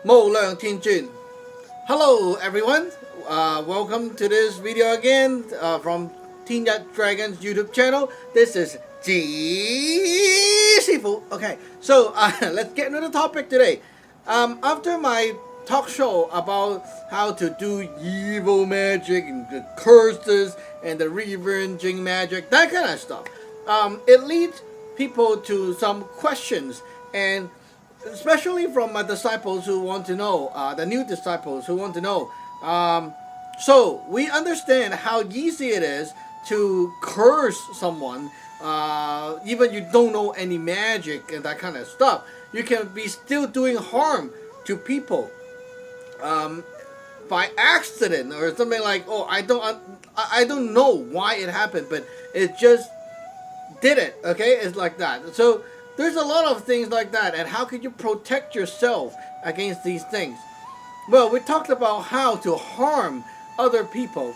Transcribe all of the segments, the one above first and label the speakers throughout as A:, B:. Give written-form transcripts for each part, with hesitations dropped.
A: Mo Leung Tin Jun. Hello everyone, welcome to this video again from Teen Yat Dragon's YouTube channel. This is Ji Sifu. Okay, so let's get into the topic today. After my talk show about how to do evil magic and the curses and the revenging magic, that kind of stuff, it leads people to some questions, and especially from my disciples who want to know, the new disciples who want to know. So we understand how easy it is to curse someone, even you don't know any magic and that kind of stuff. You can be still doing harm to people by accident or something like, oh, I don't know why it happened, but it just did it. Okay, it's like that. So there's a lot of things like that, and how can you protect yourself against these things? Well, we talked about how to harm other people,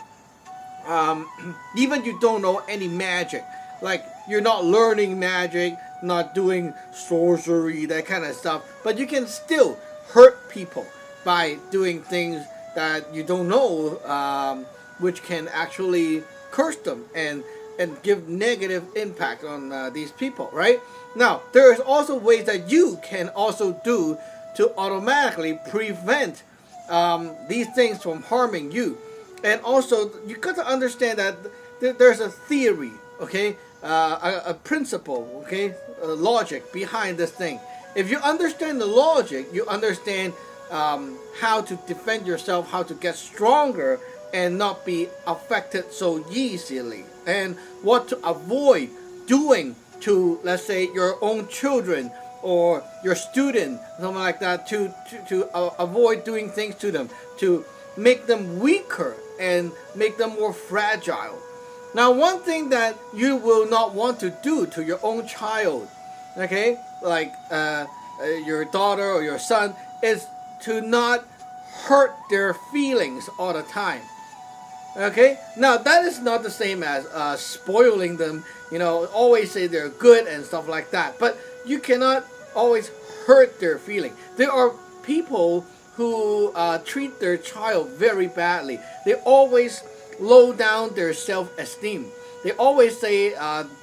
A: even you don't know any magic, like you're not learning magic, not doing sorcery, that kind of stuff, but you can still hurt people by doing things that you don't know, which can actually curse them and give negative impact on these people, right? Now, there is also ways that you can also do to automatically prevent these things from harming you. And also, you got to understand that there's a theory, okay, a principle, okay, a logic behind this thing. If you understand the logic, you understand how to defend yourself, how to get stronger and not be affected so easily, and what to avoid doing to, let's say, your own children or your student, something like that, to avoid doing things to them, to make them weaker and make them more fragile. Now, one thing that you will not want to do to your own child, okay, like your daughter or your son, is to not hurt their feelings all the time. Okay, now that is not the same as spoiling them, you know, always say they're good and stuff like that, but you cannot always hurt their feeling. There are people who treat their child very badly. They always low down their self-esteem. They always say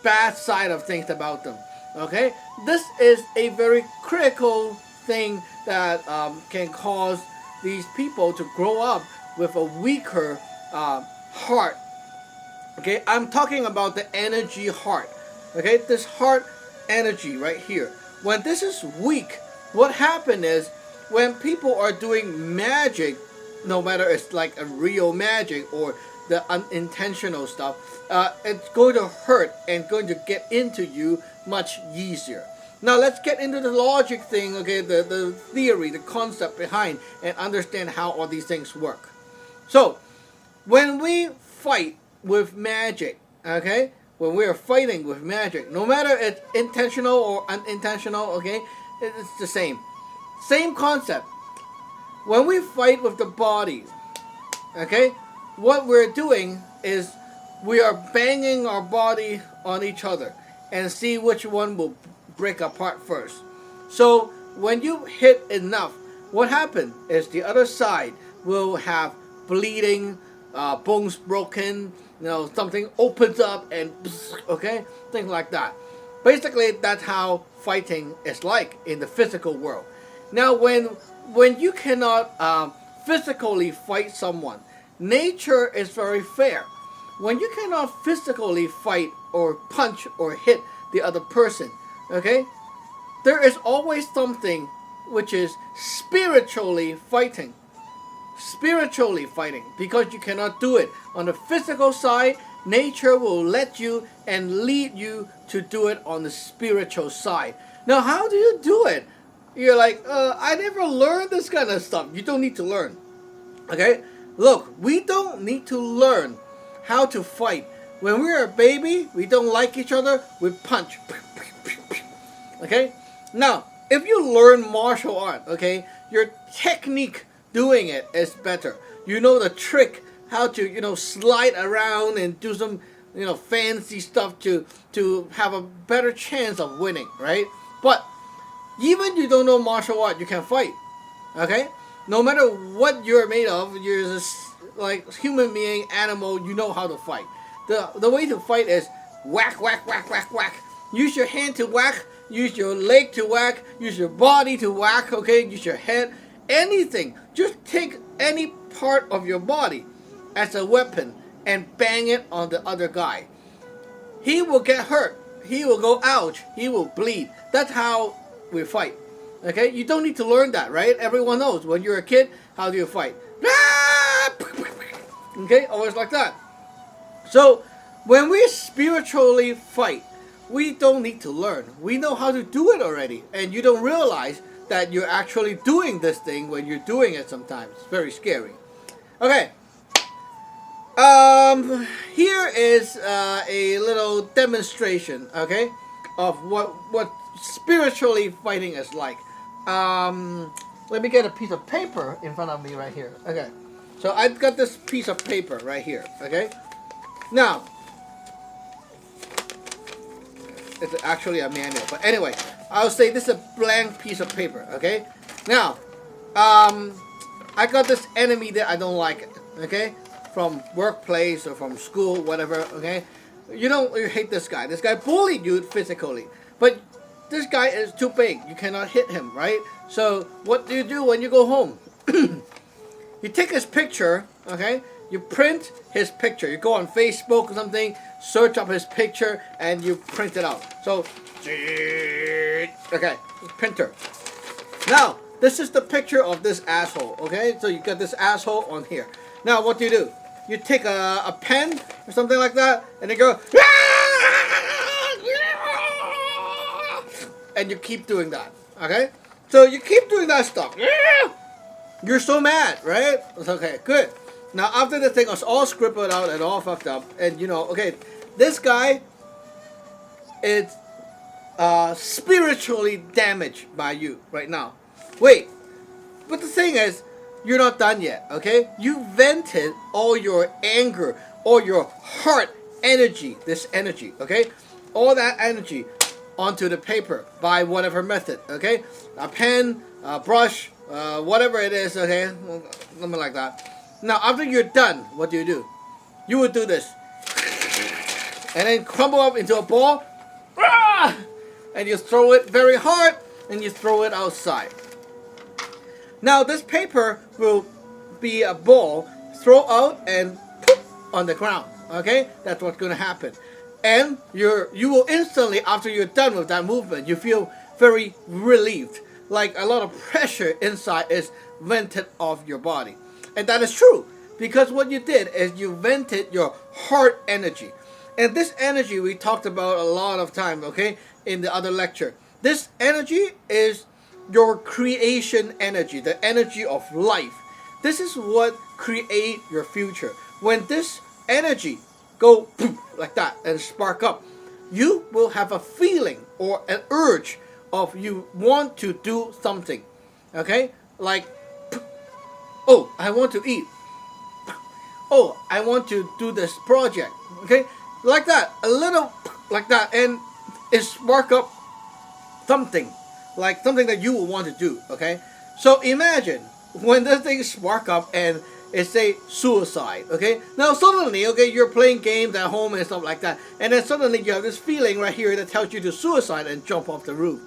A: bad side of things about them. Okay, this is a very critical thing that can cause these people to grow up with a weaker heart. Okay, I'm talking about the energy heart. Okay, this heart energy right here. When this is weak, what happened is when people are doing magic, no matter it's like a real magic or the unintentional stuff, it's going to hurt and going to get into you much easier. Now let's get into the logic thing, okay, the theory, the concept behind, and understand how all these things work. So, when we fight with magic, okay, when we are fighting with magic, no matter it's intentional or unintentional, okay, it's the same concept. When we fight with the body, okay, what we're doing is we are banging our body on each other and see which one will break apart first. So when you hit enough, what happens is the other side will have bleeding, bones broken, you know, something opens up and, okay, things like that. Basically, that's how fighting is like in the physical world. Now, when you cannot physically fight someone, nature is very fair. When you cannot physically fight or punch or hit the other person, okay, there is always something which is spiritually fighting. Spiritually fighting, because you cannot do it on the physical side. Nature will let you and lead you to do it on the spiritual side. Now, how do you do it? You're like, I never learned this kind of stuff. You don't need to learn. Okay, look, we don't need to learn how to fight. When we're a baby, we don't like each other, we punch. Okay, now if you learn martial art, okay, your technique doing it is better. You know the trick, how to, you know, slide around and do some, you know, fancy stuff to have a better chance of winning, right? But even you don't know martial art, you can fight. Okay? No matter what you're made of, you're just like human being, animal, you know how to fight. The way to fight is whack, whack, whack, whack, whack. Use your hand to whack, use your leg to whack, use your body to whack, okay? Use your head, anything. Just take any part of your body as a weapon and bang it on the other guy. He will get hurt. He will go ouch. He will bleed. That's how we fight. Okay? You don't need to learn that, right? Everyone knows. When you're a kid, how do you fight? Okay? Always like that. So, when we spiritually fight, we don't need to learn. We know how to do it already. And you don't realize that you're actually doing this thing when you're doing it sometimes. It's very scary. Okay. Here is a little demonstration, okay, of what spiritually fighting is like. Let me get a piece of paper in front of me right here. Okay. So I've got this piece of paper right here, okay? Now, it's actually a manual, but anyway, I'll say this is a blank piece of paper, okay? Now, I got this enemy that I don't like, okay? From workplace or from school, whatever, okay? You hate this guy. This guy bullied you physically, but this guy is too big. You cannot hit him, right? So what do you do when you go home? You take his picture, okay? You print his picture. You go on Facebook or something, search up his picture, and you print it out. So, okay, printer. Now, this is the picture of this asshole, okay? So you got this asshole on here. Now, what do? You take a pen or something like that, and you go, and you keep doing that, okay? So you keep doing that stuff. You're so mad, right? It's okay, good. Now, after the thing was all scribbled out and all fucked up, and okay, this guy is spiritually damaged by you right now. Wait, but the thing is, you're not done yet, okay? You vented all your anger, all your heart energy, this energy, okay? All that energy onto the paper by whatever method, okay? A pen, a brush, whatever it is, okay? Something like that. Now, after you're done, what do? You would do this. And then crumble up into a ball. And you throw it very hard, and you throw it outside. Now, this paper will be a ball, throw out, and poof, on the ground. Okay? That's what's going to happen. And you will instantly, after you're done with that movement, you feel very relieved. Like a lot of pressure inside is vented off your body. And that is true. Because what you did is you vented your heart energy. And this energy we talked about a lot of time, okay, in the other lecture. This energy is your creation energy, the energy of life. This is what create your future. When this energy go poof, like that and spark up, you will have a feeling or an urge of you want to do something. Okay? Like, oh, I want to eat. Oh, I want to do this project. Okay? Like that. A little like that. And it spark up something. Like something that you will want to do. Okay? So imagine when this thing spark up and it say suicide. Okay? Now suddenly, okay, you're playing games at home and stuff like that. And then suddenly you have this feeling right here that tells you to suicide and jump off the roof.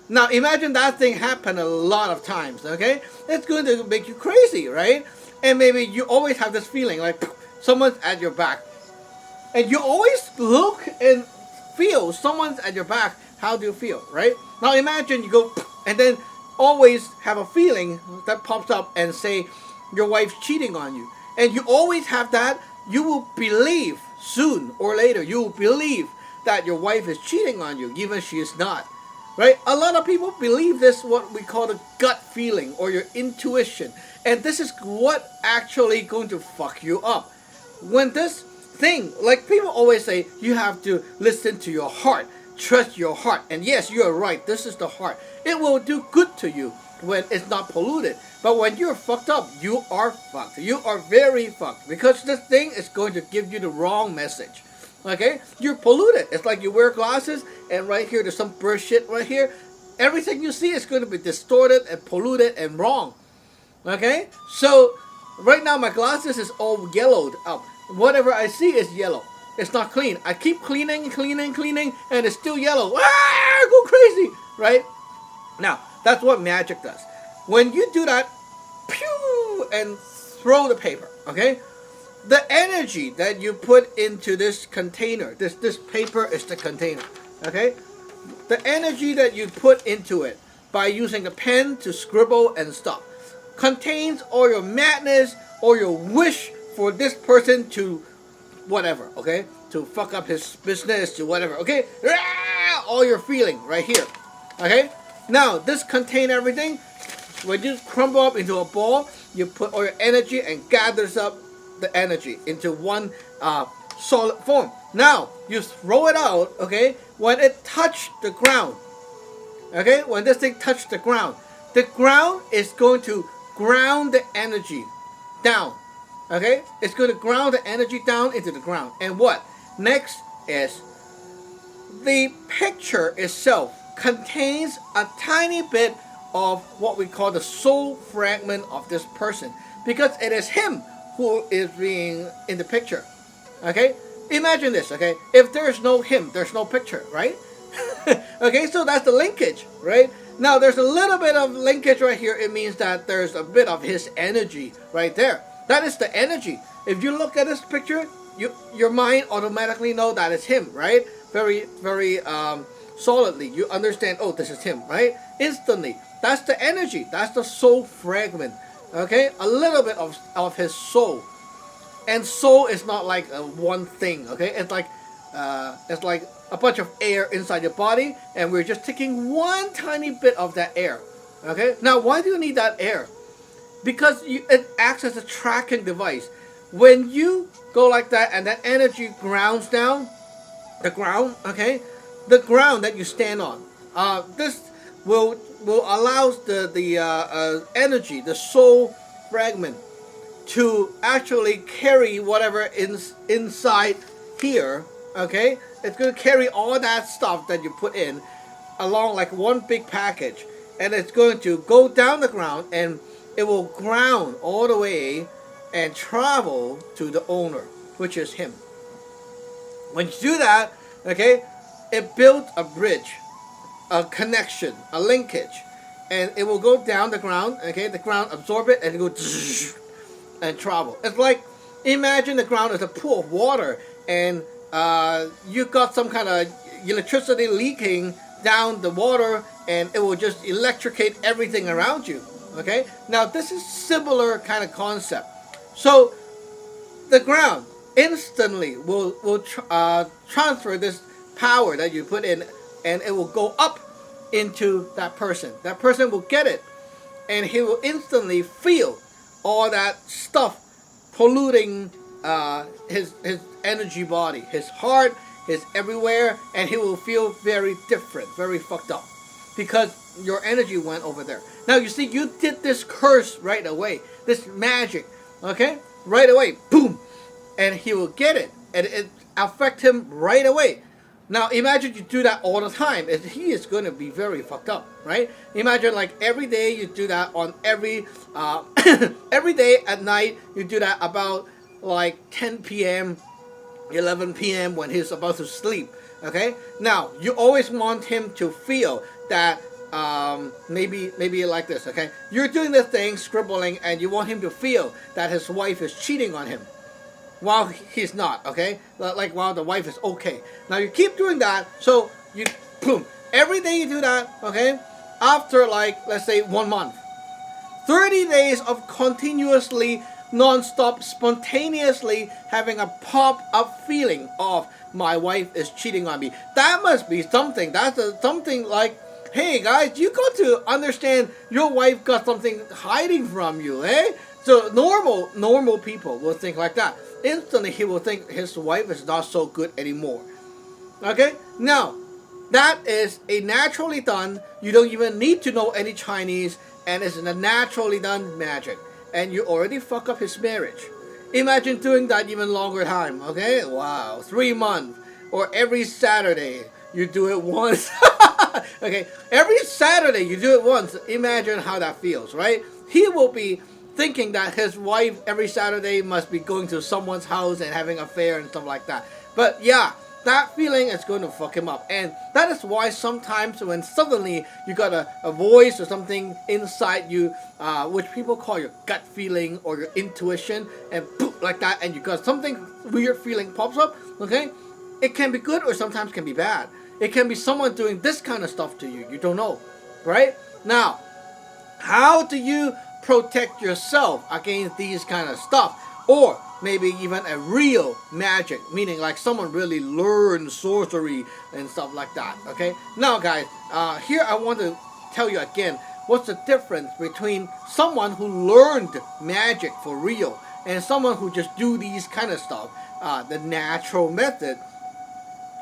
A: Now imagine that thing happen a lot of times. Okay? It's going to make you crazy, right? And maybe you always have this feeling like someone's at your back. And you always look and feel someone's at your back. How do you feel, right? Now imagine you go and then always have a feeling that pops up and say your wife's cheating on you. And you always have that. You will believe soon or later, you will believe that your wife is cheating on you, even if she is not. Right? A lot of people believe this, what we call the gut feeling or your intuition. And this is what actually going to fuck you up. When this thing, like people always say, you have to listen to your heart, trust your heart. And yes, you're right, this is the heart. It will do good to you when it's not polluted. But when you're fucked up, you are fucked. You are very fucked. Because this thing is going to give you the wrong message. Okay? You're polluted. It's like you wear glasses and right here there's some bird shit right here. Everything you see is going to be distorted and polluted and wrong. Okay, so right now my glasses is all yellowed up. Whatever I see is yellow. It's not clean. I keep cleaning, and it's still yellow. Ah, go crazy, right? Now, that's what magic does. When you do that, pew, and throw the paper, okay? The energy that you put into this container, this paper is the container, okay? The energy that you put into it by using a pen to scribble and stuff contains all your madness or your wish for this person to whatever, okay? To fuck up his business, to whatever, okay? All your feeling right here, okay? Now, this contains everything. When you crumble up into a ball, you put all your energy and gathers up the energy into one solid form. Now, you throw it out, okay? When it touched the ground, okay? When this thing touched the ground is going to ground the energy down, okay? It's going to ground the energy down into the ground. And what? Next is the picture itself contains a tiny bit of what we call the soul fragment of this person, because it is him who is being in the picture, okay? Imagine this, okay? If there's no him, there's no picture, right? Okay, so that's the linkage, right? Now, there's a little bit of linkage right here. It means that there's a bit of his energy right there. That is the energy. If you look at this picture, your mind automatically know that it's him, right? Very, very solidly. You understand, oh, this is him, right? Instantly. That's the energy. That's the soul fragment, okay? A little bit of his soul. And soul is not like one thing, okay? It's like a bunch of air inside your body, and we're just taking one tiny bit of that air, okay? Now, why do you need that air? Because it acts as a tracking device. When you go like that and that energy grounds down the ground, okay? The ground that you stand on, this will allow the energy, the soul fragment, to actually carry whatever inside here, okay? It's going to carry all that stuff that you put in along like one big package, and it's going to go down the ground, and it will ground all the way and travel to the owner, which is him. When you do that, okay, it builds a bridge, a connection, a linkage, and it will go down the ground, okay? The ground absorb it and go and travel. It's like, imagine the ground is a pool of water, and you got some kind of electricity leaking down the water, and it will just electrocute everything around you, okay? Now, this is similar kind of concept. So, the ground instantly will transfer this power that you put in, and it will go up into that person. That person will get it, and he will instantly feel all that stuff polluting his energy body, his heart, his everywhere, and he will feel very different, very fucked up, because your energy went over there. Now, you see, you did this curse right away, this magic, okay? Right away, boom, and he will get it, and it affect him right away. Now, imagine you do that all the time. He is going to be very fucked up, right? Imagine like every day you do that on every day at night. You do that about like 10 p.m., 11 p.m. when he's about to sleep, okay? Now, you always want him to feel that maybe like this, okay? You're doing this thing, scribbling, and you want him to feel that his wife is cheating on him, while he's not, okay? Like while the wife is okay. Now you keep doing that, so you, boom, every day you do that, okay? After like, let's say 1 month, 30 days of continuously, non-stop, spontaneously having a pop-up feeling of my wife is cheating on me. That must be something. That's something like, hey guys, you got to understand your wife got something hiding from you, eh? So normal people will think like that. Instantly, he will think his wife is not so good anymore. Okay? Now, that is a naturally done, you don't even need to know any Chinese, and it's a naturally done magic. And you already fuck up his marriage. Imagine doing that even longer time, okay? Wow, 3 months. Or every Saturday, you do it once. Okay, every Saturday you do it once. Imagine how that feels, right? He will be thinking that his wife every Saturday must be going to someone's house and having an affair and stuff like that. But yeah, that feeling is going to fuck him up. And that is why sometimes when suddenly you got a voice or something inside you, which people call your gut feeling or your intuition, and boom, like that, and you got something weird feeling pops up, okay? It can be good or sometimes can be bad. It can be someone doing this kind of stuff to you. You don't know, right? Now, how do you protect yourself against these kind of stuff? Or maybe even a real magic, meaning like someone really learned sorcery and stuff like that, okay? Now guys, here I want to tell you again, what's the difference between someone who learned magic for real and someone who just do these kind of stuff, the natural method,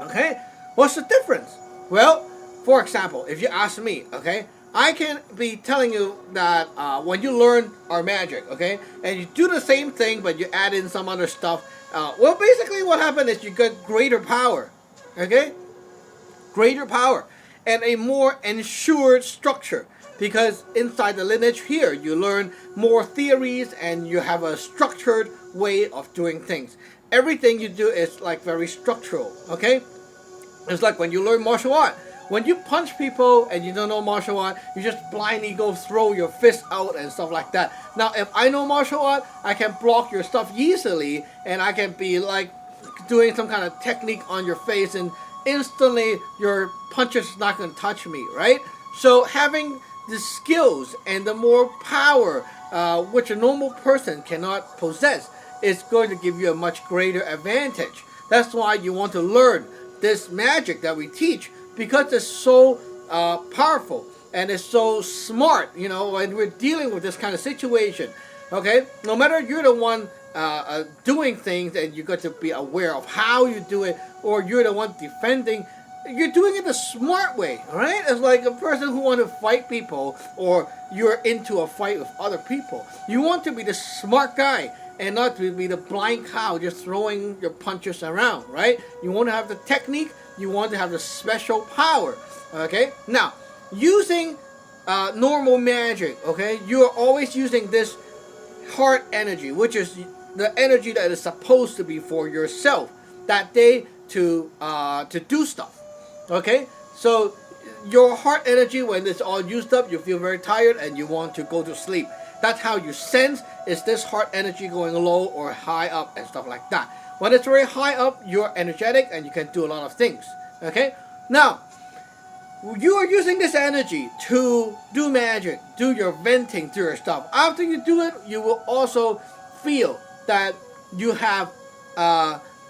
A: okay? What's the difference? Well, for example, if you ask me, okay, I can be telling you that when you learn our magic, okay, and you do the same thing but you add in some other stuff, well, basically what happened is you get greater power, okay, greater power and a more ensured structure, because inside the lineage here you learn more theories and you have a structured way of doing things. Everything you do is like very structural, okay? It's like when you learn martial art. When you punch people and you don't know martial art, you just blindly go throw your fist out and stuff like that. Now, if I know martial art, I can block your stuff easily, and I can be like doing some kind of technique on your face, and instantly your punches is not going to touch me, right? So having the skills and the more power, which a normal person cannot possess, is going to give you a much greater advantage. That's why you want to learn this magic that we teach, because it's so powerful and it's so smart, you know, when we're dealing with this kind of situation, okay? No matter you're the one doing things and you got to be aware of how you do it, or you're the one defending, you're doing it the smart way, right? It's like a person who wants to fight people, or you're into a fight with other people. You want to be the smart guy and not to be the blind cow just throwing your punches around, right? You want to have the technique, you want to have the special power, okay? Now, using normal magic, okay, you're always using this heart energy, which is the energy that is supposed to be for yourself that day to do stuff, okay? So your heart energy, when it's all used up, you feel very tired and you want to go to sleep. That's how you sense, is this heart energy going low or high up and stuff like that. When it's very high up, you're energetic and you can do a lot of things, okay? Now, you are using this energy to do magic, do your venting, do your stuff. After you do it, you will also feel that you have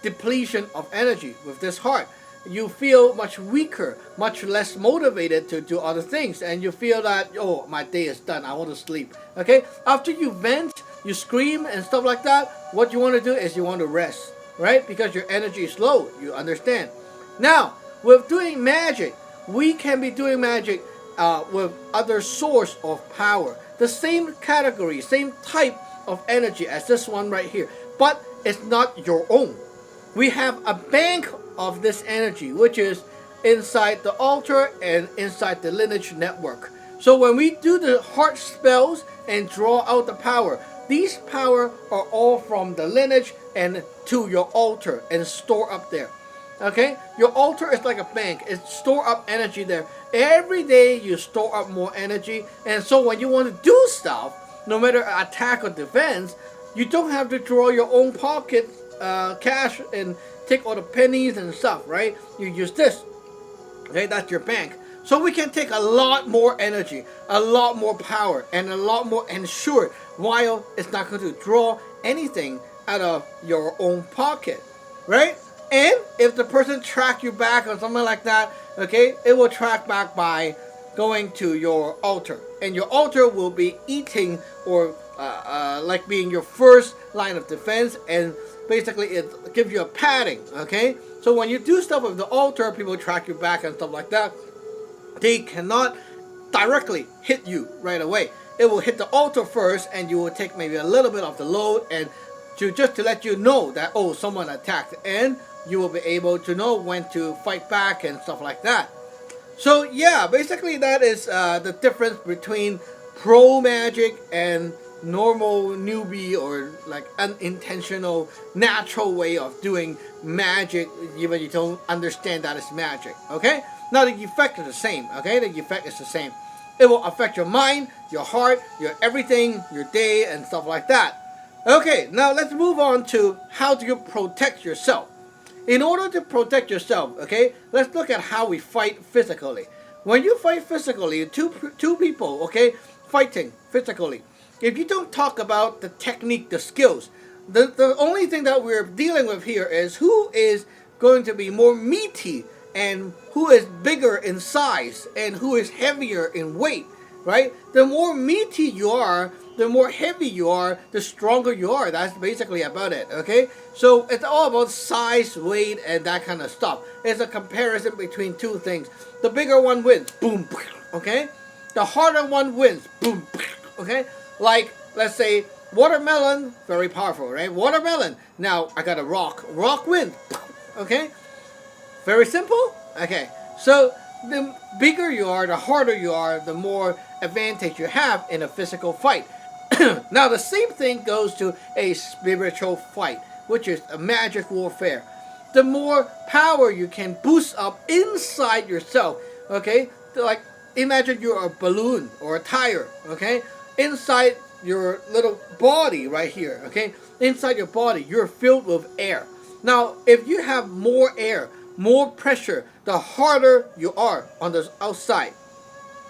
A: depletion of energy with this heart. You feel much weaker, much less motivated to do other things, and you feel that, oh, my day is done, I want to sleep, okay? After you vent, you scream and stuff like that, what you want to do is you want to rest, right? Because your energy is low, you understand. Now, with doing magic, we can be doing magic with other source of power. The same category, same type of energy as this one right here, but it's not your own. We have a bank of this energy, which is inside the altar and inside the lineage network. So when we do the heart spells and draw out the power, these power are all from the lineage and to your altar and store up there. Okay, your altar is like a bank. It store up energy there. Every day you store up more energy, and so when you want to do stuff, no matter attack or defense, you don't have to draw your own pocket cash and take all the pennies and stuff, right? You use this. Okay, that's your bank. So we can take a lot more energy, a lot more power, and a lot more ensured, while it's not going to draw anything out of your own pocket, right? And if the person track you back or something like that, okay, it will track back by going to your altar. And your altar will be eating or like being your first line of defense, and basically it gives you a padding, okay? So when you do stuff with the altar, people track you back and stuff like that. They cannot directly hit you right away. It will hit the altar first, and you will take maybe a little bit of the load, and just to let you know that, oh, someone attacked, and you will be able to know when to fight back and stuff like that. So yeah, basically that is the difference between pro magic and normal newbie or like unintentional natural way of doing magic, even you don't understand that it's magic. Okay, now the effect is the same. Okay, the effect is the same. It will affect your mind, your heart, your everything, your day, and stuff like that. Okay, now let's move on to how do you protect yourself. In order to protect yourself, okay, let's look at how we fight physically. When you fight physically, two people, okay, fighting physically, if you don't talk about the technique, the skills, the only thing that we're dealing with here is who is going to be more meaty and who is bigger in size and who is heavier in weight, right? The more meaty you are, the more heavy you are, the stronger you are. That's basically about it, okay? So it's all about size, weight, and that kind of stuff. It's a comparison between two things. The bigger one wins, boom, okay? The harder one wins, boom, okay? Like, let's say, watermelon, very powerful, right? Watermelon, now I got a rock wins, okay? Very simple, okay? So the bigger you are, the harder you are, the more advantage you have in a physical fight. Now the same thing goes to a spiritual fight, which is a magic warfare. The more power you can boost up inside yourself, okay? Like imagine you're a balloon or a tire, okay? Inside your little body right here, okay? Inside your body, you're filled with air. Now, if you have more air, more pressure, the harder you are on the outside,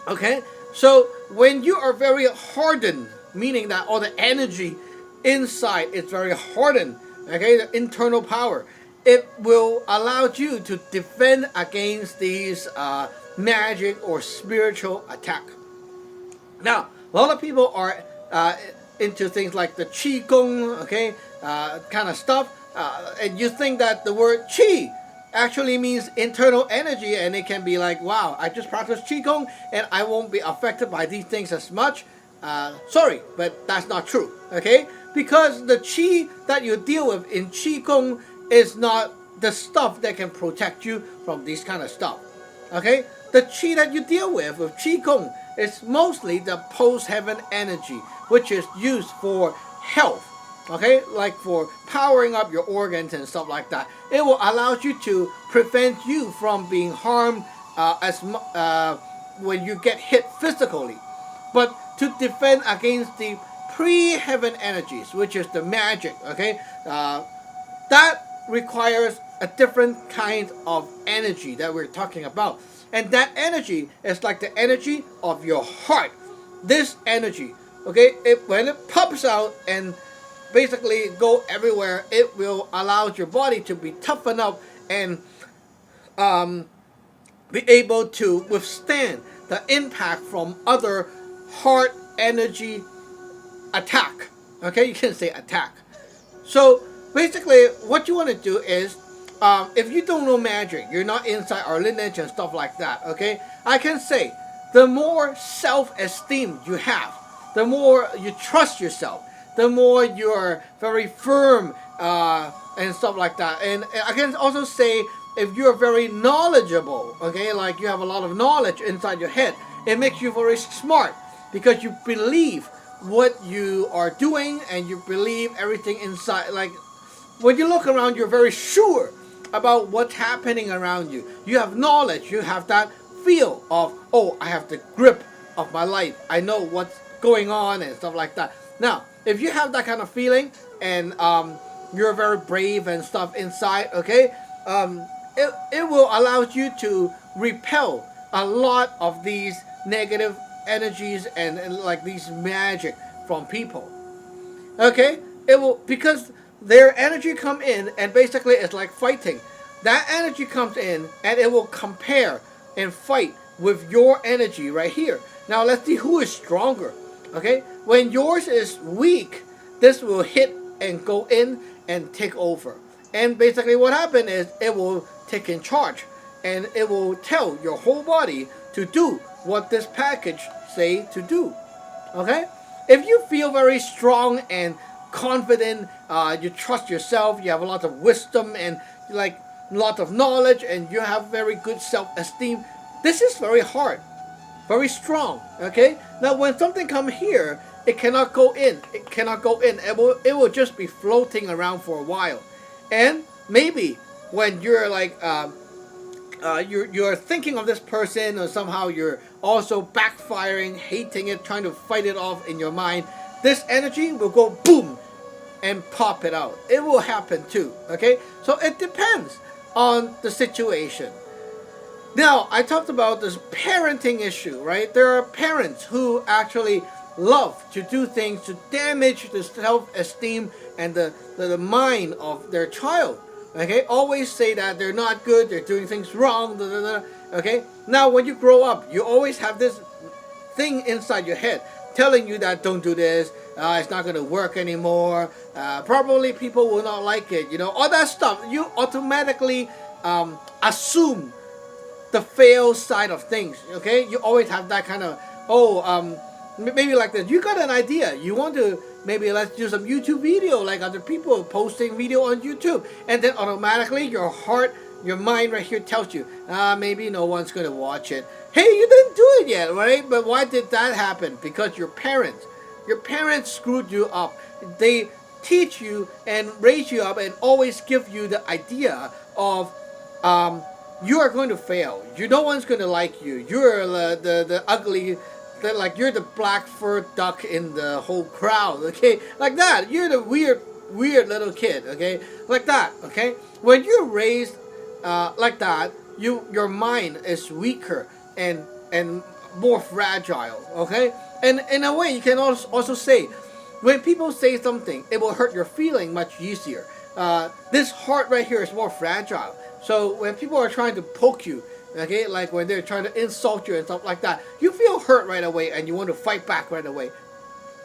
A: okay? So when you are very hardened, meaning that all the energy inside is very hardened, okay, the internal power, it will allow you to defend against these magic or spiritual attack. Now, a lot of people are into things like the Qi Gong, okay, kind of stuff, and you think that the word Qi actually means internal energy, and it can be like, wow, I just practice Qigong and I won't be affected by these things as much. Sorry, but that's not true, okay? Because the Qi that you deal with in Qigong is not the stuff that can protect you from this kind of stuff, okay? The Qi that you deal with Qigong is mostly the post-heaven energy, which is used for health, okay, like for powering up your organs and stuff like that. It will allow you to prevent you from being harmed when you get hit physically, but to defend against the pre-heaven energies, which is the magic, okay, that requires a different kind of energy that we're talking about, and that energy is like the energy of your heart. This energy, okay, when it pops out and basically go everywhere, it will allow your body to be toughened up and be able to withstand the impact from other heart energy attack. Okay, you can say attack. So basically what you want to do is, if you don't know magic, you're not inside our lineage and stuff like that, okay, I can say the more self-esteem you have, the more you trust yourself, the more you're very firm and stuff like that. And I can also say if you're very knowledgeable, okay, like you have a lot of knowledge inside your head, it makes you very smart because you believe what you are doing and you believe everything inside. Like when you look around, you're very sure about what's happening around you. You have knowledge, you have that feel of, oh, I have the grip of my life, I know what's going on and stuff like that. Now, if you have that kind of feeling and you're very brave and stuff inside, okay, it will allow you to repel a lot of these negative energies and like these magic from people. Okay, it will, because their energy come in and basically it's like fighting. That energy comes in and it will compare and fight with your energy right here. Now let's see who is stronger. Okay, when yours is weak, this will hit and go in and take over. And basically what happened is it will take in charge and it will tell your whole body to do what this package say to do. Okay, if you feel very strong and confident, you trust yourself, you have a lot of wisdom and like a lot of knowledge, and you have very good self-esteem, this is very hard, very strong. Okay. Now, when something comes here, it cannot go in. It cannot go in. It will just be floating around for a while, and maybe when you're like you're thinking of this person, or somehow you're also backfiring, hating it, trying to fight it off in your mind, this energy will go boom and pop it out. It will happen too. Okay, so it depends on the situation. Now, I talked about this parenting issue, right? There are parents who actually love to do things to damage the self-esteem and the mind of their child. Okay, always say that they're not good, they're doing things wrong. Okay, now when you grow up, you always have this thing inside your head telling you that don't do this, it's not going to work anymore, probably people will not like it, you know, all that stuff. You automatically assume the fail side of things. Okay, you always have that kind of, maybe like this. You got an idea, you want to, maybe let's do some YouTube video like other people posting video on YouTube, and then automatically your heart, your mind right here tells you, maybe no one's going to watch it. Hey, you didn't do it yet, right? But why did that happen? Because your parents screwed you up. They teach you and raise you up and always give you the idea of you are going to fail. No one's going to like you. You're the ugly, like you're the black fur duck in the whole crowd. Okay, like that. You're the weird little kid. Okay, like that. Okay, when you're raised like that, your mind is weaker and more fragile. Okay, and in a way you can also say, when people say something, it will hurt your feeling much easier. This heart right here is more fragile. So when people are trying to poke you, okay, like when they're trying to insult you and stuff like that, you feel hurt right away and you want to fight back right away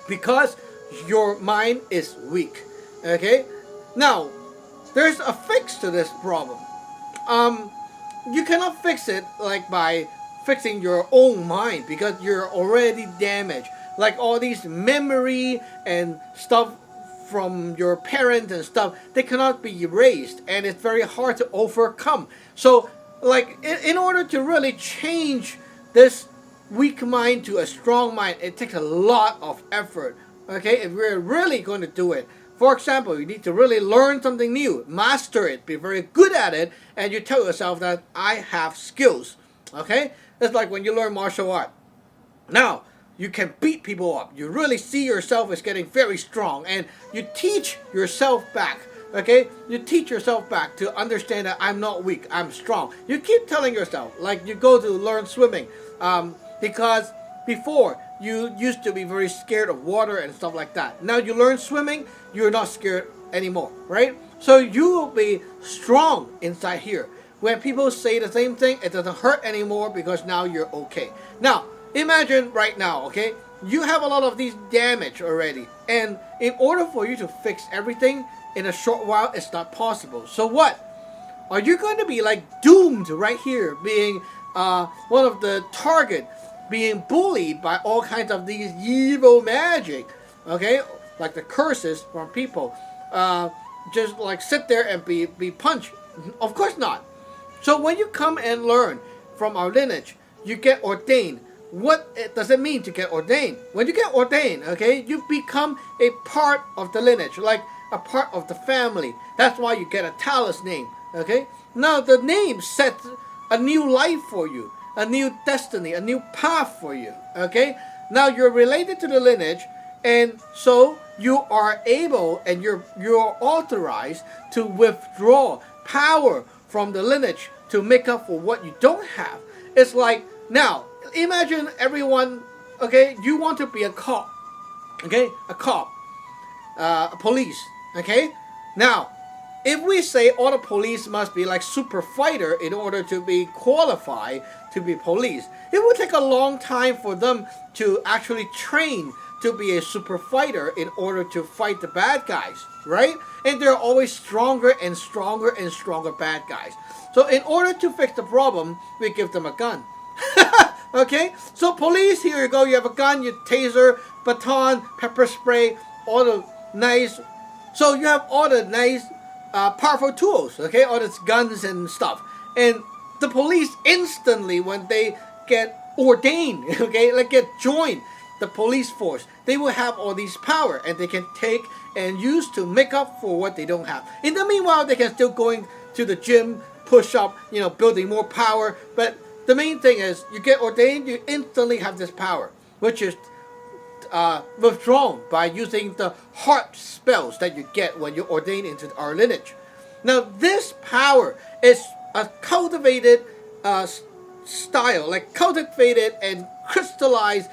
A: because your mind is weak. Okay, now there's a fix to this problem. You cannot fix it like by fixing your own mind, because you're already damaged. Like all these memory and stuff from your parents and stuff, they cannot be erased, and it's very hard to overcome. So like in order to really change this weak mind to a strong mind, it takes a lot of effort. Okay, if we're really going to do it. For example, you need to really learn something new, master it, be very good at it, and you tell yourself that I have skills. Okay, it's like when you learn martial art. Now you can beat people up. You really see yourself as getting very strong, and you teach yourself back. Okay, you teach yourself back to understand that I'm not weak, I'm strong. You keep telling yourself, like you go to learn swimming, because before you used to be very scared of water and stuff like that. Now you learn swimming, you're not scared anymore, right? So you will be strong inside here. When people say the same thing, it doesn't hurt anymore because now you're okay. Now imagine right now, okay, you have a lot of these damage already, and in order for you to fix everything in a short while, it's not possible. So what? Are you going to be like doomed right here, being one of the target, being bullied by all kinds of these evil magic, okay, like the curses from people, just like sit there and be punched? Of course not. So when you come and learn from our lineage, you get ordained. What does it mean to get ordained? When you get ordained, okay, you become a part of the lineage, like a part of the family. That's why you get a Taoist name. Okay, now the name sets a new life for you, a new destiny, a new path for you. Okay, now you're related to the lineage, and so you are able and you're authorized to withdraw power from the lineage to make up for what you don't have. It's like, now imagine everyone, okay, you want to be a cop, okay, a police, okay. Now if we say all the police must be like super fighter in order to be qualified to be police, it would take a long time for them to actually train to be a super fighter in order to fight the bad guys, right? And there are always stronger and stronger and stronger bad guys. So in order to fix the problem, we give them a gun. Okay, so police, here you go, you have a gun, you taser, baton, pepper spray, all the nice, so you have all the nice powerful tools, okay, all these guns and stuff, and the police instantly, when they get ordained, okay, like get joined the police force, they will have all these power, and they can take and use to make up for what they don't have. In the meanwhile, they can still going to the gym, push up, building more power. But the main thing is, you get ordained, you instantly have this power, which is withdrawn by using the heart spells that you get when you're ordained into our lineage. Now, this power is a cultivated style, like cultivated and crystallized,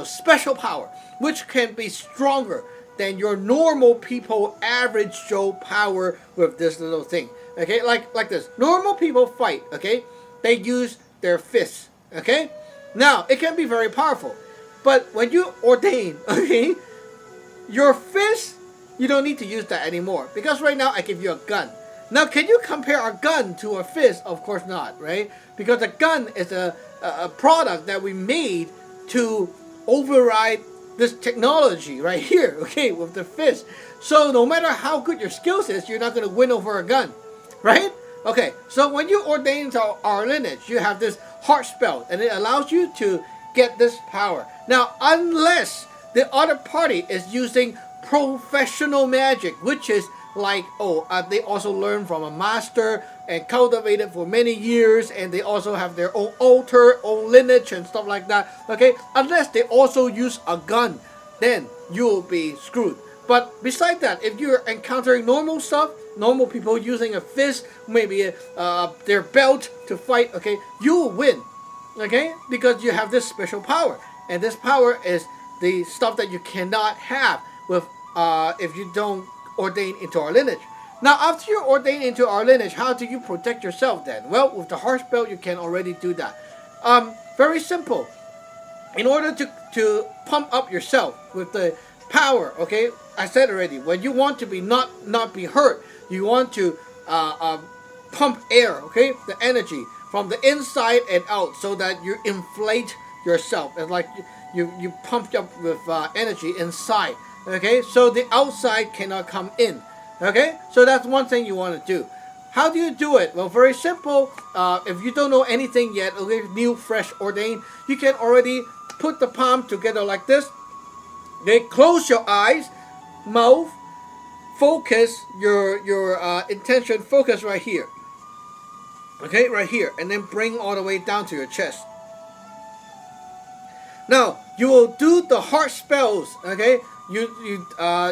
A: special power, which can be stronger than your normal people, average Joe power with this little thing. Okay, like this. Normal people fight. Okay, they use their fists. Okay, now it can be very powerful, but when you ordain, okay, your fist, you don't need to use that anymore, because right now I give you a gun. Now, can you compare a gun to a fist? Of course not, right? Because a gun is a product that we made to override this technology right here, okay, with the fist. So no matter how good your skills is, you're not going to win over a gun, right? Okay, so when you ordain to our lineage, you have this heart spell, and it allows you to get this power. Now, unless the other party is using professional magic, which is like, they also learn from a master and cultivate it for many years, and they also have their own altar, own lineage and stuff like that, okay? Unless they also use a gun, then you'll be screwed. But besides that, if you're encountering normal stuff, normal people using a fist, maybe their belt to fight, okay, you will win, okay? Because you have this special power, and this power is the stuff that you cannot have with if you don't ordain into our lineage. Now, after you ordain into our lineage, how do you protect yourself then? Well, with the heart spell, you can already do that. Very simple. In order to pump up yourself with the power, okay, I said already, when you want to be not be hurt, you want to pump air, okay, the energy from the inside and out, so that you inflate yourself. It's like you pump up with energy inside, okay, so the outside cannot come in. Okay, so that's one thing you want to do. How do you do it? Well, very simple. If you don't know anything yet, okay, new, fresh, ordained, you can already put the palm together like this. Okay, close your eyes, mouth, focus your intention, focus right here. Okay, right here, and then bring all the way down to your chest. Now, you will do the heart spells, okay? You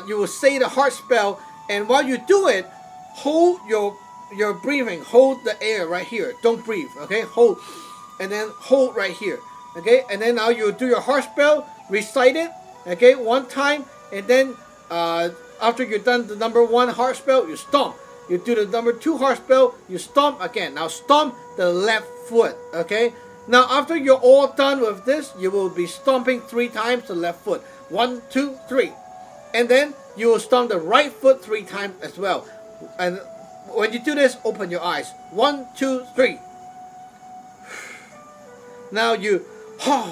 A: will say the heart spell. And while you do it, hold your breathing. Hold the air right here. Don't breathe, okay? Hold. And then hold right here, okay? And then now you do your heart spell. Recite it, okay? One time. And then after you've done the number 1 heart spell, you stomp. You do the number 2 heart spell, you stomp again. Now stomp the left foot, okay? Now after you're all done with this, you will be stomping 3 times the left foot. 1, 2, 3. And then you will stomp the right foot 3 times as well. And when you do this, open your eyes. 1, 2, 3. Now you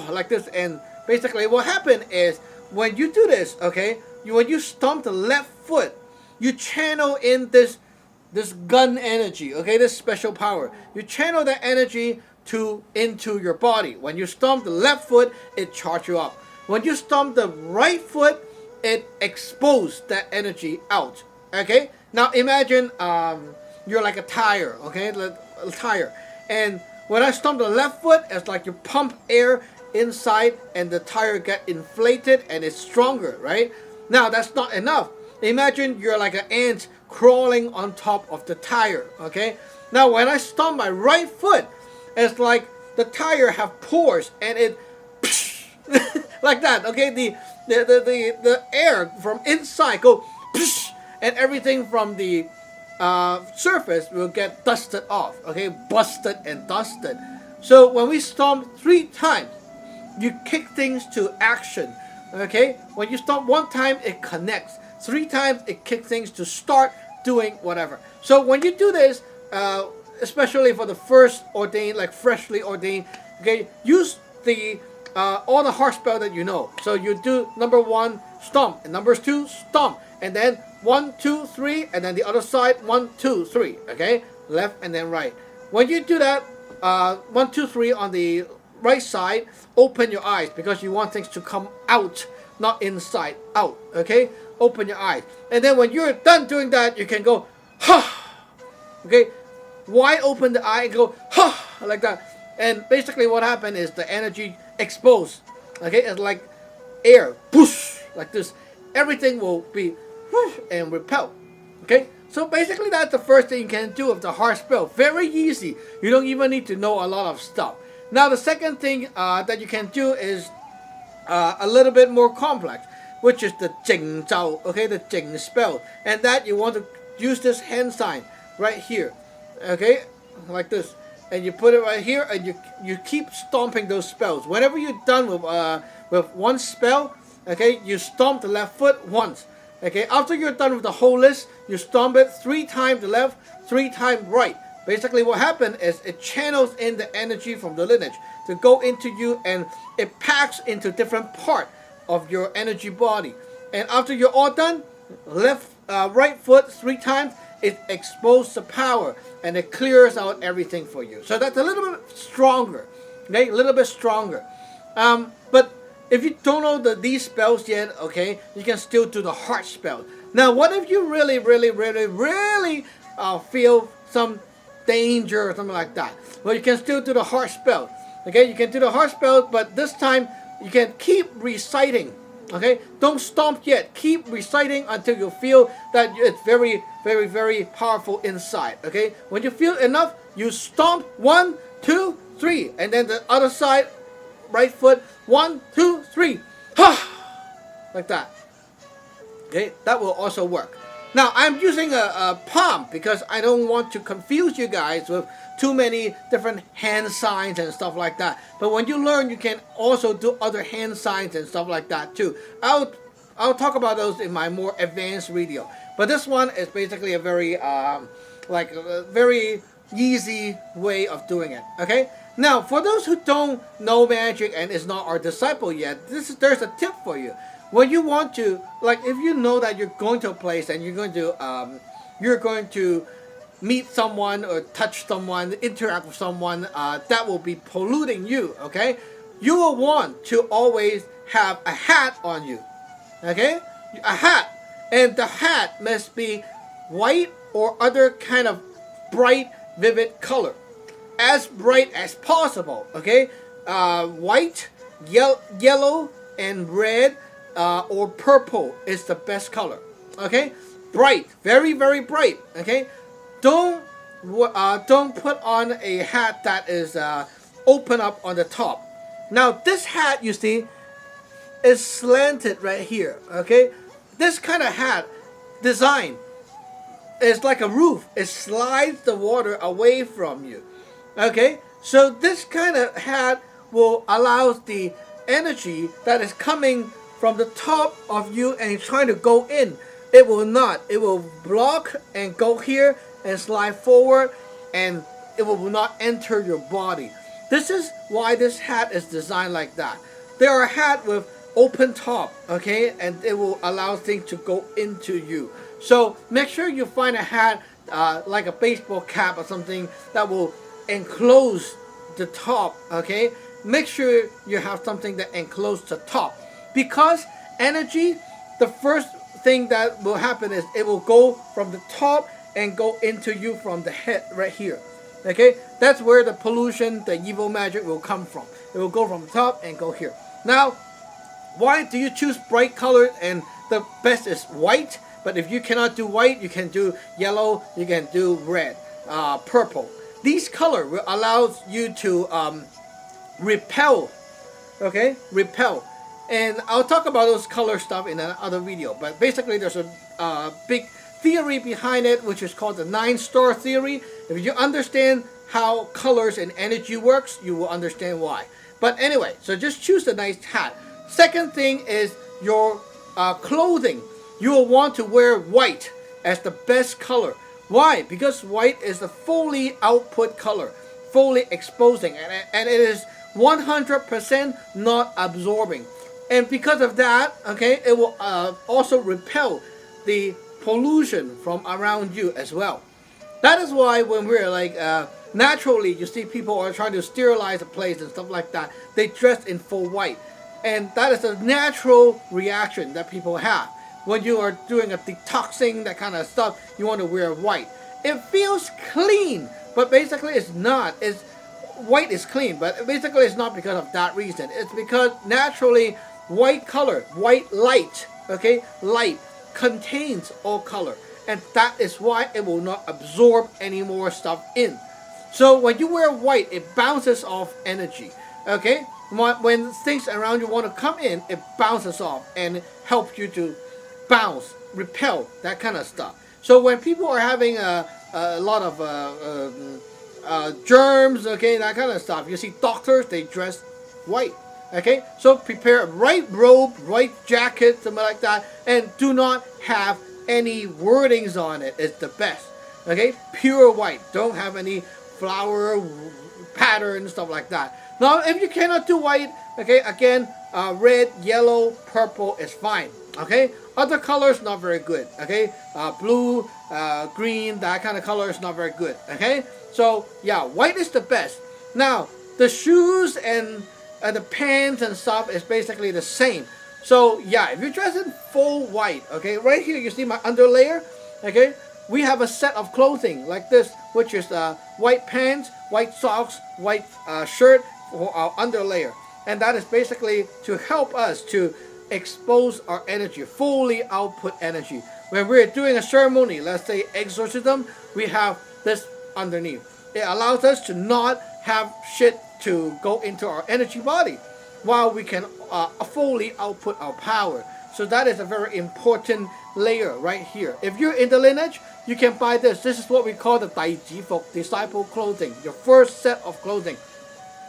A: like this, and basically what happened is, when you do this, okay, when you stomp the left foot, you channel in this gun energy, okay, this special power. You channel that energy into your body. When you stomp the left foot, it charges you up. When you stomp the right foot, it exposes that energy out. Okay. Now imagine you're like a tire. Okay, a tire. And when I stomp the left foot, it's like you pump air inside, and the tire get inflated and it's stronger. Right. Now that's not enough. Imagine you're like an ant crawling on top of the tire. Okay. Now when I stomp my right foot, it's like the tire have pores, and it like that. Okay. The air from inside go, and everything from the surface will get dusted off, okay, busted and dusted. So when we stomp 3 times, you kick things to action, okay. When you stomp 1 time, it connects. 3 times, it kicks things to start doing whatever. So when you do this, especially for the first ordained, like freshly ordained, okay, use the all the heart spell that you know. So you do number 1, stomp, and numbers 2, stomp, and then 1, 2, 3, and then the other side, 1, 2, 3. Okay, left and then right. when you do that, 1, 2, 3 on the right side, open your eyes because you want things to come out, not inside out. Okay, open your eyes, and then when you're done doing that, you can go ha. Okay, wide open the eye and go ha like that, and basically what happened is the energy exposed. Okay, it's like air, push like this. Everything will be whoosh and repel. Okay, so basically that's the first thing you can do with the heart spell. Very easy. You don't even need to know a lot of stuff. Now the second thing that you can do is a little bit more complex, which is the Jing Zhao, okay, the Jing spell. And that you want to use this hand sign right here, okay, like this. And you put it right here, and you keep stomping those spells. Whenever you're done with one spell, okay, you stomp the left foot once. Okay, after you're done with the whole list, you stomp it 3 times the left, 3 times right. Basically what happened is it channels in the energy from the lineage to go into you, and it packs into different part of your energy body. And after you're all done, right foot 3 times, it exposes the power and it clears out everything for you. So that's a little bit stronger, okay, a little bit stronger. But if you don't know these spells yet, okay, you can still do the heart spell. Now, what if you really feel some danger or something like that? Well, you can still do the heart spell. Okay, you can do the heart spell, but this time you can keep reciting. Okay, don't stomp yet. Keep reciting until you feel that it's very powerful inside. Okay, when you feel enough, you stomp 1, 2, 3, and then the other side, right foot 1, 2, 3, like that. Okay, that will also work. Now I'm using a palm because I don't want to confuse you guys with too many different hand signs and stuff like that. But when you learn, you can also do other hand signs and stuff like that too. I'll talk about those in my more advanced video. But this one is basically a very very easy way of doing it. Okay. Now, for those who don't know magic and is not our disciple yet, there's a tip for you. When you want to, like, if you know that you're going to a place and you're going to meet someone or touch someone, interact with someone that will be polluting you, okay? You will want to always have a hat on you, okay? A hat, and the hat must be white or other kind of bright, vivid color. As bright as possible, okay? White, yellow, and red or purple is the best color, okay? Bright, very bright, okay? Don't put on a hat that is open up on the top. Now this hat, you see, is slanted right here, okay? This kind of hat design is like a roof. It slides the water away from you. Okay, so this kind of hat will allow the energy that is coming from the top of you and trying to go in. It will not. It will block and go here and slide forward, and it will not enter your body. This is why this hat is designed like that. There are hats with open top, okay, and it will allow things to go into you. So make sure you find a hat like a baseball cap or something that will enclose the top, okay? Make sure you have something that encloses the top, because energy, the first thing that will happen is it will go from the top and go into you from the head right here, okay? That's where the pollution, the evil magic will come from. It will go from the top and go here. Now, why do you choose bright color? And the best is white, but if you cannot do white, you can do yellow, you can do red, purple. These color will allow you to repel, okay? Repel. And I'll talk about those color stuff in another video. But basically there's a big theory behind it, which is called the 9-star theory. If you understand how colors and energy works, you will understand why. But anyway, so just choose a nice hat. Second thing is your clothing. You will want to wear white as the best color. Why? Because white is the fully output color, fully exposing, and it is 100% not absorbing. And because of that, okay, it will also repel the pollution from around you as well. That is why when we're like naturally, you see people are trying to sterilize a place and stuff like that. They dress in full white. And that is a natural reaction that people have. When you are doing a detoxing, that kind of stuff, you want to wear white. It feels clean, but basically it's not. White is clean, but basically it's not because of that reason. It's because naturally white color, white light, okay, light contains all color. And that is why it will not absorb any more stuff in. So when you wear white, it bounces off energy, okay? When things around you want to come in, it bounces off and helps you to bounce, repel, that kind of stuff. So when people are having a lot of germs, okay, that kind of stuff, you see doctors, they dress white, okay? So prepare a white robe, white jacket, something like that, and do not have any wordings on it. It's the best, okay? Pure white. Don't have any flower pattern, stuff like that. Now, if you cannot do white, okay, again, red, yellow, purple is fine, okay? Other colors, not very good, okay? Blue, green, that kind of color is not very good, okay? So, yeah, white is the best. Now, the shoes and the pants and stuff is basically the same. So, yeah, if you dress in full white, okay, right here you see my underlayer, okay? We have a set of clothing like this, which is white pants, white socks, white shirt for our underlayer. And that is basically to help us to expose our energy, fully output energy. When we're doing a ceremony, let's say exorcism, we have this underneath. It allows us to not have shit to go into our energy body while we can fully output our power. So that is a very important layer right here. If you're in the lineage, you can buy this. This is what we call the disciple clothing, your first set of clothing.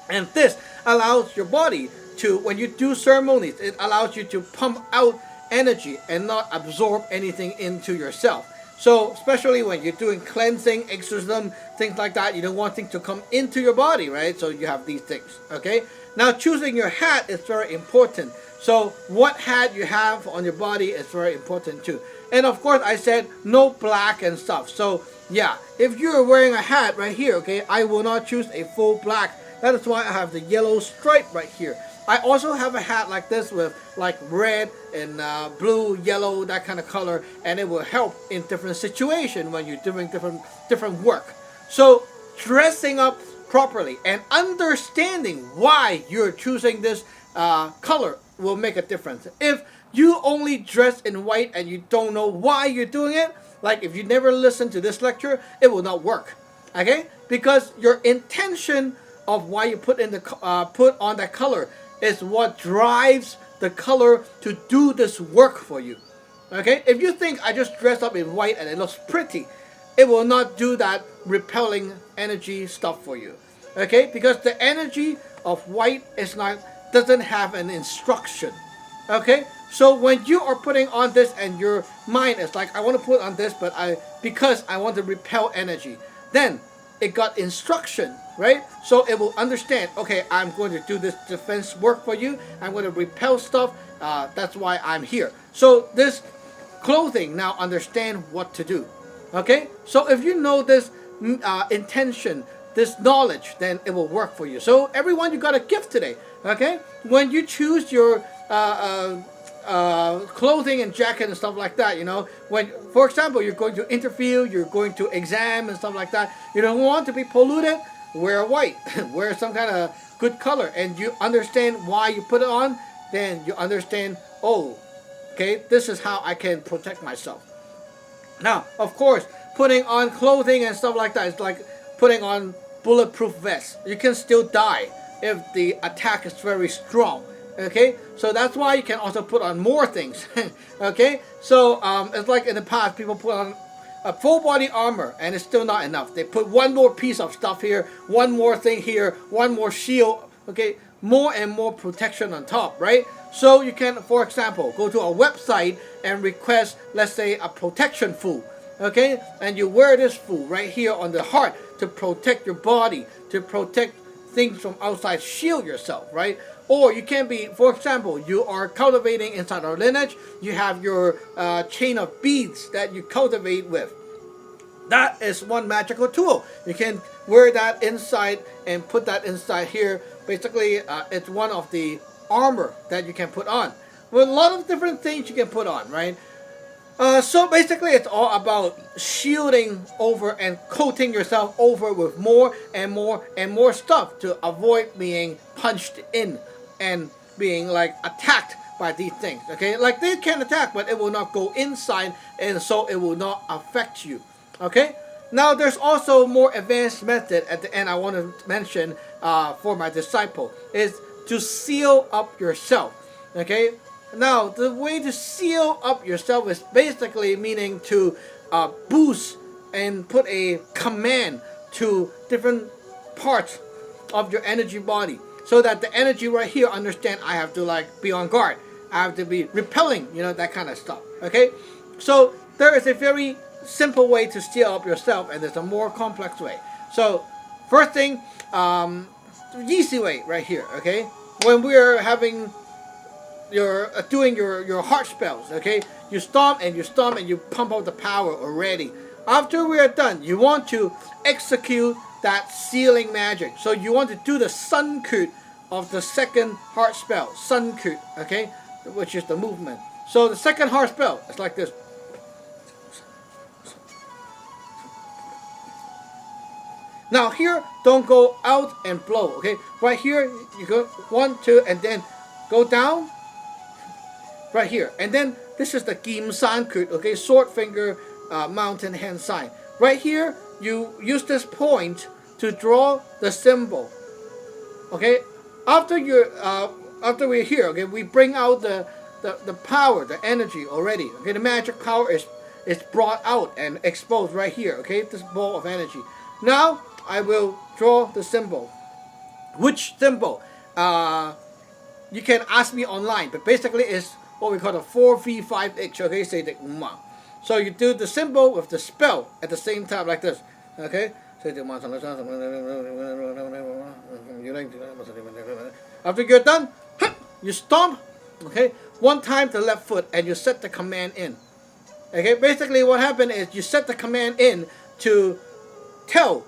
A: And this allows your body to, when you do ceremonies, it allows you to pump out energy and not absorb anything into yourself. So especially when you're doing cleansing, exorcism, things like that, you don't want things to come into your body, right? So you have these things, okay? Now choosing your hat is very important. So what hat you have on your body is very important too. And of course I said no black and stuff. So yeah, if you're wearing a hat right here, okay, I will not choose a full black. That is why I have the yellow stripe right here. I also have a hat like this with like red and blue, yellow, that kind of color, and it will help in different situations when you're doing different work. So dressing up properly and understanding why you're choosing this color will make a difference. If you only dress in white and you don't know why you're doing it, like if you never listen to this lecture, it will not work, okay? Because your intention of why you put on that color is what drives the color to do this work for you, okay? If you think I just dress up in white and it looks pretty, it will not do that repelling energy stuff for you, okay? Because the energy of white doesn't have an instruction, okay? So when you are putting on this and your mind is like, I want to put on this, but because I want to repel energy, then it got instruction, right? So it will understand, okay, I'm going to do this defense work for you. I'm going to repel stuff. That's why I'm here. So this clothing now understand what to do, okay? So if you know this intention, this knowledge, then it will work for you. So everyone, you got a gift today, okay? When you choose your clothing and jacket and stuff like that, you know, when, for example, you're going to interview, you're going to exam and stuff like that, you don't want to be polluted, wear white, wear some kind of good color, and you understand why you put it on, then you understand, oh, okay, this is how I can protect myself. Now, of course, putting on clothing and stuff like that is like putting on bulletproof vest. You can still die if the attack is very strong. Okay, so that's why you can also put on more things. Okay, so it's like in the past, people put on a full body armor and it's still not enough. They put one more piece of stuff here, one more thing here, one more shield. Okay, more and more protection on top, right? So you can, for example, go to a website and request, let's say, a protection food. Okay, and you wear this food right here on the heart to protect your body, to protect things from outside, shield yourself, right? Or you can be, for example, you are cultivating inside our lineage, you have your chain of beads that you cultivate with. That is one magical tool. You can wear that inside and put that inside here. Basically, it's one of the armor that you can put on. With a lot of different things you can put on, right? So basically, it's all about shielding over and coating yourself over with more and more and more stuff to avoid being punched in and being like attacked by these things. Okay, like they can attack, but it will not go inside, and so it will not affect you. Okay. Now there's also more advanced method at the end I want to mention for my disciple is to seal up yourself. Okay. Now the way to seal up yourself is basically meaning to boost and put a command to different parts of your energy body, so that the energy right here understand I have to like be on guard, I have to be repelling, you know, that kind of stuff. Okay. So there is a very simple way to seal up yourself, and there's a more complex way. So first thing, easy way right here. Okay, when we're having doing your heart spells, okay, you stomp and you pump out the power already. After we are done, you want to execute that sealing magic. So you want to do the sun kut of the second heart spell, sun kut, okay, which is the movement. So the second heart spell is like this. Now here, don't go out and blow, okay? Right here, you go 1, 2, and then go down. Right here. And then this is the Kim San Kut, okay? Sword finger, mountain hand sign. Right here, you use this point to draw the symbol. Okay? After we're here, okay, we bring out the power, the energy already. Okay, the magic power is brought out and exposed right here, okay? This ball of energy. Now I will draw the symbol. Which symbol? You can ask me online, but basically it's what we call the 4V5H, okay? Say the Uma. So you do the symbol with the spell at the same time like this, okay? After you're done, you stomp, okay? One time the left foot, and you set the command in. Okay, basically what happened is you set the command in to tell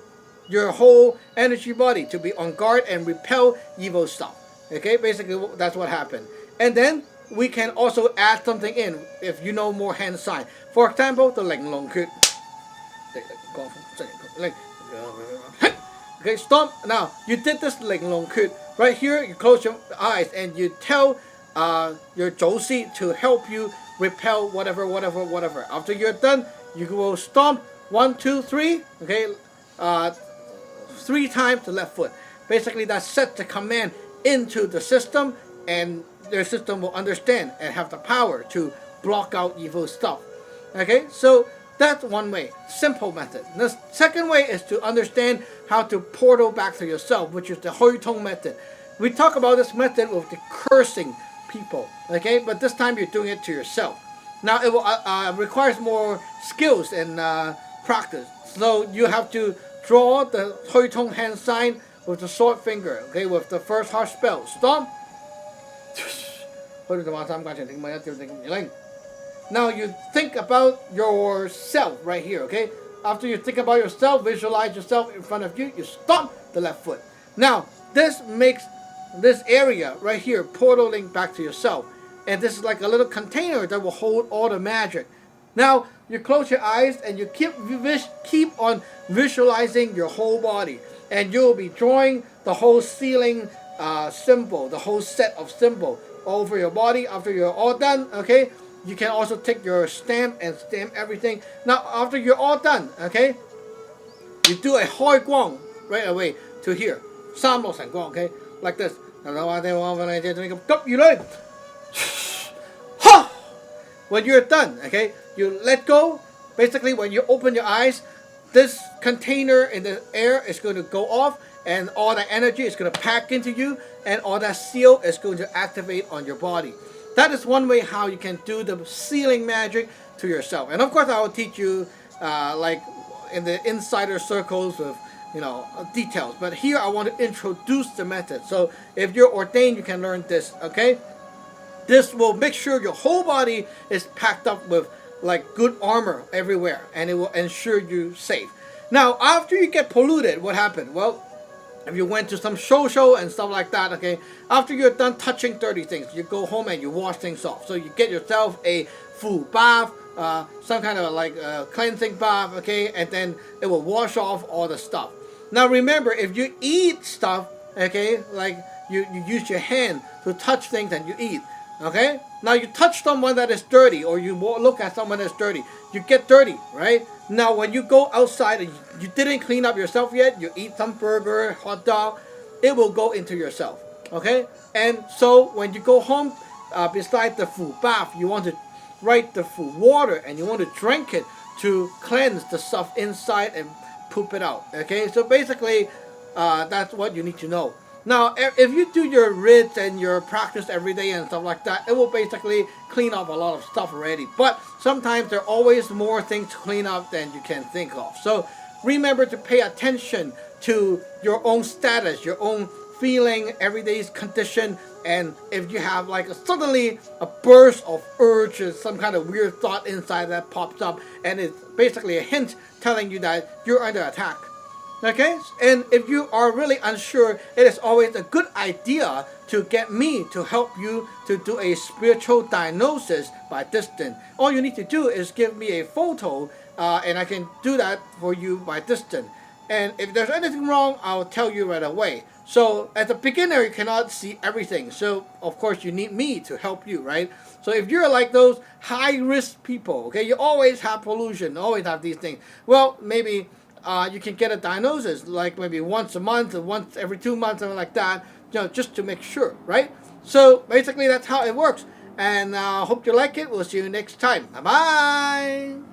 A: your whole energy body to be on guard and repel evil stuff. Okay, basically that's what happened. And then we can also add something in if you know more hand sign. For example, the Ling Long Kut. Okay, stop. Now you did this Ling Long Kut. Right here, you close your eyes and you tell your Zhou to help you repel whatever. After you're done, you will stomp 1, 2, 3. Okay, 3 times the left foot. Basically, that sets the command into the system, and their system will understand and have the power to block out evil stuff. Okay, so that's one way, simple method. The second way is to understand how to portal back to yourself, which is the Hui Tong method. We talk about this method with the cursing people, okay, but this time you're doing it to yourself. Now it will requires more skills and practice. So you have to draw the Hui Tong hand sign with the sword finger, okay, with the first heart spell. Stomp. Now you think about yourself right here, okay? After you think about yourself, visualize yourself in front of you, you stomp the left foot. Now, this makes this area right here portaling back to yourself. And this is like a little container that will hold all the magic. Now, you close your eyes and you keep on visualizing your whole body. And you'll be drawing the whole sealing symbol, the whole set of symbol over your body after you're all done, okay? You can also take your stamp and stamp everything. Now, after you're all done, okay, you do a Hoi Guang right away to here. Saam Law Sun Gung, okay? Like this. When you're done, okay, you let go. Basically, when you open your eyes, this container in the air is going to go off, and all that energy is going to pack into you, and all that seal is going to activate on your body. That is one way how you can do the sealing magic to yourself. And of course, I will teach you like in the insider circles with, you know, details. But here I want to introduce the method. So if you're ordained, you can learn this, okay? This will make sure your whole body is packed up with like good armor everywhere, and it will ensure you safe. Now, after you get polluted, what happened? Well, if you went to some show and stuff like that, okay, after you're done touching dirty things, you go home and you wash things off. So you get yourself a full bath, some kind of like cleansing bath, okay, and then it will wash off all the stuff. Now remember, if you eat stuff, okay, like you use your hand to touch things and you eat, okay, now you touch someone that is dirty, or you look at someone that's dirty, you get dirty, right? Now when you go outside and you didn't clean up yourself yet, you eat some burger, hot dog, it will go into yourself, okay? And so when you go home, beside the full bath, you want to write the full water and you want to drink it to cleanse the stuff inside and poop it out, okay? So basically, that's what you need to know. Now, if you do your rids and your practice every day and stuff like that, it will basically clean up a lot of stuff already. But sometimes there are always more things to clean up than you can think of. So remember to pay attention to your own status, your own feeling, everyday's condition, and if you have like suddenly a burst of urges, some kind of weird thought inside that pops up, and it's basically a hint telling you that you're under attack. Okay, and if you are really unsure, it is always a good idea to get me to help you to do a spiritual diagnosis by distance. All you need to do is give me a photo, and I can do that for you by distance. And if there's anything wrong, I'll tell you right away. So as a beginner, you cannot see everything. So of course you need me to help you, right? So if you're like those high-risk people, okay, you always have pollution, always have these things. Well, maybe you can get a diagnosis like maybe once a month or once every 2 months, something like that, you know, just to make sure, right? So basically that's how it works. And hope you like it. We'll see you next time. Bye-bye.